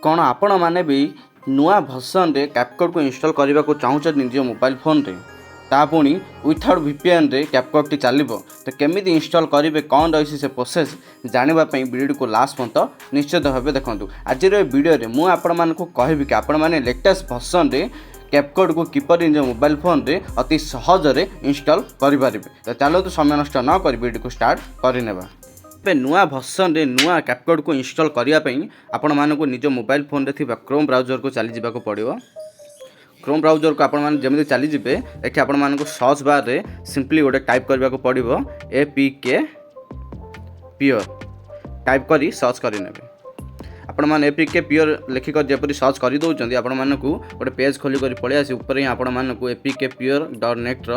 କ'ଣ ଆପଣମାନେ ବି ନୂଆ ଭର୍ସନରେ କ୍ୟାପକଟ୍କୁ ଇନଷ୍ଟଲ୍ କରିବାକୁ ଚାହୁଁଛନ୍ତି ନିଜ ମୋବାଇଲ ଫୋନ୍ରେ, ତା ପୁଣି ୱିଥାଉଟ୍ VPNରେ କ୍ୟାପକଟ୍ଟି ଚାଲିବ? ତ କେମିତି ଇନଷ୍ଟଲ୍ କରିବେ, କ'ଣ ରହିଛି ସେ ପ୍ରୋସେସ୍ ଜାଣିବା ପାଇଁ ଭିଡ଼ିଓକୁ ଲାଷ୍ଟ ପର୍ଯ୍ୟନ୍ତ ନିଶ୍ଚିତ ଭାବେ ଦେଖନ୍ତୁ। ଆଜିର ଏ ଭିଡ଼ିଓରେ ମୁଁ ଆପଣମାନଙ୍କୁ କହିବି କି ଆପଣମାନେ ଲେଟେଷ୍ଟ ଭର୍ସନରେ କ୍ୟାପକଟ୍କୁ କିପରି ନିଜ ମୋବାଇଲ ଫୋନ୍ରେ ଅତି ସହଜରେ ଇନଷ୍ଟଲ୍ କରିପାରିବେ। ତ ଚାଲନ୍ତୁ ସମୟ ନଷ୍ଟ ନ କରି ଭିଡ଼ିଓକୁ ଷ୍ଟାର୍ଟ କରିନେବା। ଏବେ ନୂଆ ଭର୍ସନରେ ନୂଆ କ୍ୟାପକଟ୍କୁ ଇନଷ୍ଟଲ୍ କରିବା ପାଇଁ ଆପଣମାନଙ୍କୁ ନିଜ ମୋବାଇଲ ଫୋନ୍ରେ ଥିବା କ୍ରୋମ୍ ବ୍ରାଉଜରକୁ ଚାଲିଯିବାକୁ ପଡ଼ିବ। କ୍ରୋମ୍ ବ୍ରାଉଜରକୁ ଆପଣମାନେ ଯେମିତି ଚାଲିଯିବେ, ଏଠି ଆପଣମାନଙ୍କୁ ସର୍ଚ୍ଚ ବାର୍ରେ ସିମ୍ପଲି ଗୋଟେ ଟାଇପ୍ କରିବାକୁ ପଡ଼ିବ APK Pure ଟାଇପ୍ କରି ସର୍ଚ୍ଚ କରିନେବେ। ଆପଣମାନେ APK Pure ଲେଖିକରି ଯେପରି ସର୍ଚ୍ଚ କରିଦେଉଛନ୍ତି, ଆପଣମାନଙ୍କୁ ଗୋଟେ ପେଜ୍ ଖୋଲିକରି ପଳେଇ ଆସି ଉପରେ ହିଁ ଆପଣମାନଙ୍କୁ apkpure.netର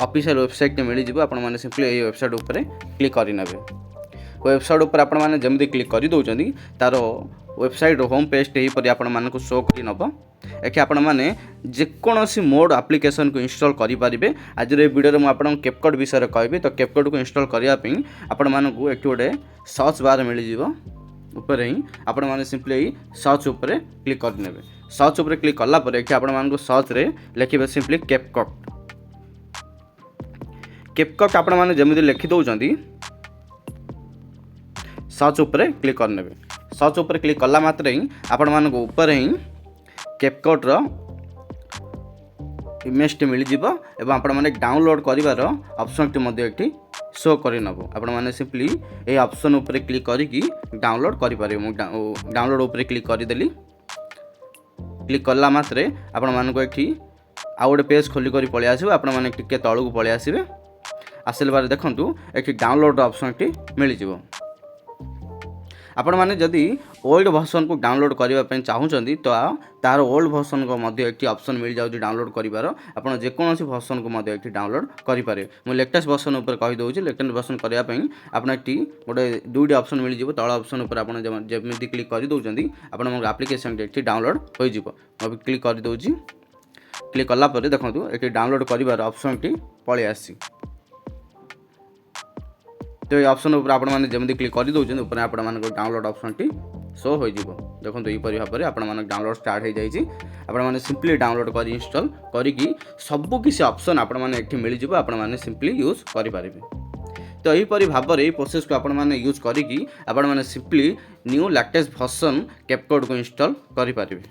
ଅଫିସିଆଲ୍ ୱେବସାଇଟ୍ଟି ମିଳିଯିବ। ଆପଣମାନେ ସିମ୍ପଲି ଏହି ୱେବସାଇଟ୍ ଉପରେ କ୍ଲିକ୍ କରିନେବେ। ୱେବସାଇଟ୍ ଉପରେ ଆପଣମାନେ ଯେମିତି କ୍ଲିକ୍ କରିଦେଉଛନ୍ତି, ତା'ର ୱେବସାଇଟ୍ର ହୋମ୍ ପେଜ୍ଟି ଏହିପରି ଆପଣମାନଙ୍କୁ ଶୋ କରି ନେବ। ଏଠି ଆପଣମାନେ ଯେକୌଣସି ମୋଡ୍ ଆପ୍ଲିକେସନ୍କୁ ଇନଷ୍ଟଲ୍ କରିପାରିବେ। ଆଜିର ଏହି ଭିଡ଼ିଓରେ ମୁଁ ଆପଣଙ୍କୁ କ୍ୟାପକଟ୍ ବିଷୟରେ କହିବି। ତ କ୍ୟାପକଟ୍କୁ ଇନଷ୍ଟଲ୍ କରିବା ପାଇଁ ଆପଣମାନଙ୍କୁ ଏଠି ଗୋଟେ ସର୍ଚ୍ଚ ବାର୍ ମିଳିଯିବ। ଉପରେ ହିଁ ଆପଣମାନେ ସିମ୍ପଲି ଏଇ ସର୍ଚ୍ଚ ଉପରେ କ୍ଲିକ୍ କରିନେବେ। ସର୍ଚ୍ଚ ଉପରେ କ୍ଲିକ୍ କଲା ପରେ ଏଠି ଆପଣମାନଙ୍କୁ ସର୍ଚ୍ଚରେ ଲେଖିବେ ସିମ୍ପଲି କ୍ୟାପକଟ୍। କ୍ୟାପକଟ୍ ଆପଣମାନେ ଯେମିତି ଲେଖିଦେଉଛନ୍ତି, ସର୍ଚ୍ଚ ଉପରେ କ୍ଲିକ୍ କରିନେବେ। ସର୍ଚ୍ଚ ଉପରେ କ୍ଲିକ୍ କଲା ମାତ୍ରେ ହିଁ ଆପଣମାନଙ୍କୁ ଉପରେ ହିଁ କ୍ୟାପକଟ୍ର ଇମେଜ୍ଟି ମିଳିଯିବ ଏବଂ ଆପଣମାନେ ଡାଉନଲୋଡ଼୍ କରିବାର ଅପସନ୍ଟି ମଧ୍ୟ ଏଠି ଶୋ କରିନେବ। ଆପଣମାନେ ସିମ୍ପଲି ଏହି ଅପସନ୍ ଉପରେ କ୍ଲିକ୍ କରିକି ଡାଉନଲୋଡ଼୍ କରିପାରିବେ। ମୁଁ ଡାଉନଲୋଡ଼୍ ଉପରେ କ୍ଲିକ୍ କରିଦେଲି। କ୍ଲିକ୍ କଲା ମାତ୍ରେ ଆପଣମାନଙ୍କୁ ଏଠି ଆଉ ଗୋଟେ ପେଜ୍ ଖୋଲିକରି ପଳେଇ ଆସିବ। ଆପଣମାନେ ଟିକେ ତଳକୁ ପଳେଇ ଆସିବେ। ଆସିଲା ପରେ ଦେଖନ୍ତୁ ଏଠି ଡାଉନଲୋଡ଼୍ ଅପସନ୍ଟି ମିଳିଯିବ। ଆପଣମାନେ ଯଦି ଓଲ୍ଡ ଭର୍ସନକୁ ଡାଉନଲୋଡ଼୍ କରିବା ପାଇଁ ଚାହୁଁଛନ୍ତି, ତ ତା'ର ଓଲ୍ଡ ଭର୍ସନକୁ ମଧ୍ୟ ଏଠି ଅପସନ୍ ମିଳିଯାଉଛି ଡାଉନଲୋଡ଼୍ କରିବାର। ଆପଣ ଯେକୌଣସି ଭର୍ସନକୁ ମଧ୍ୟ ଏଠି ଡାଉନଲୋଡ଼୍ କରିପାରିବେ। ମୁଁ ଲେଟେଷ୍ଟ ଭର୍ସନ୍ ଉପରେ କହିଦେଉଛି। ଲେଟେଷ୍ଟ ଭର୍ସନ୍ କରିବା ପାଇଁ ଆପଣ ଏଠି ଗୋଟେ ଦୁଇଟି ଅପସନ୍ ମିଳିଯିବ। ତଳ ଅପସନ୍ ଉପରେ ଆପଣ ଯେମିତି କ୍ଲିକ୍ କରିଦେଉଛନ୍ତି, ଆପଣଙ୍କ ଆପ୍ଲିକେସନ୍ଟି ଏଠି ଡାଉନଲୋଡ଼୍ ହୋଇଯିବ। ମୁଁ ବି କ୍ଲିକ୍ କରିଦେଉଛି। କ୍ଲିକ୍ କଲା ପରେ ଦେଖନ୍ତୁ ଏଠି ଡାଉନଲୋଡ଼୍ କରିବାର ଅପସନ୍ଟି ପଳେଇ ଆସିଛି। ତ এই ଅପସନ୍ ଉପରେ ଆପଣମାନେ ଯେମିତି କ୍ଲିକ୍ କରିଦେଉଛନ୍ତି, ଉପରେ ଆପଣମାନଙ୍କ ଡାଉନଲୋଡ଼୍ ଅପସନ୍ଟି ଶୋ ହୋଇଯିବ। ଦେଖନ୍ତୁ ଏହିପରି ଭାବରେ ଆପଣମାନଙ୍କ ଡାଉନଲୋଡ଼୍ ଷ୍ଟାର୍ଟ ହୋଇଯାଇଛି। ଆପଣମାନେ ସିମ୍ପଲି ଡାଉନଲୋଡ଼୍ କରି ଇନଷ୍ଟଲ୍ କରିକି ସବୁକିଛି ଅପସନ୍ ଆପଣମାନେ ଏଠି ମିଳିଯିବ। ଆପଣମାନେ ସିମ୍ପଲି ୟୁଜ୍ କରିପାରିବେ। ତ ଏହିପରି ଭାବରେ ଏହି ପ୍ରୋସେସ୍କୁ ଆପଣମାନେ ୟୁଜ୍ କରିକି ଆପଣମାନେ ସିମ୍ପଲି ନ୍ୟୁ ଲାଟେଷ୍ଟ ଭର୍ସନ୍ କ୍ୟାପକଟ୍କୁ ଇନଷ୍ଟଲ୍ କରିପାରିବେ।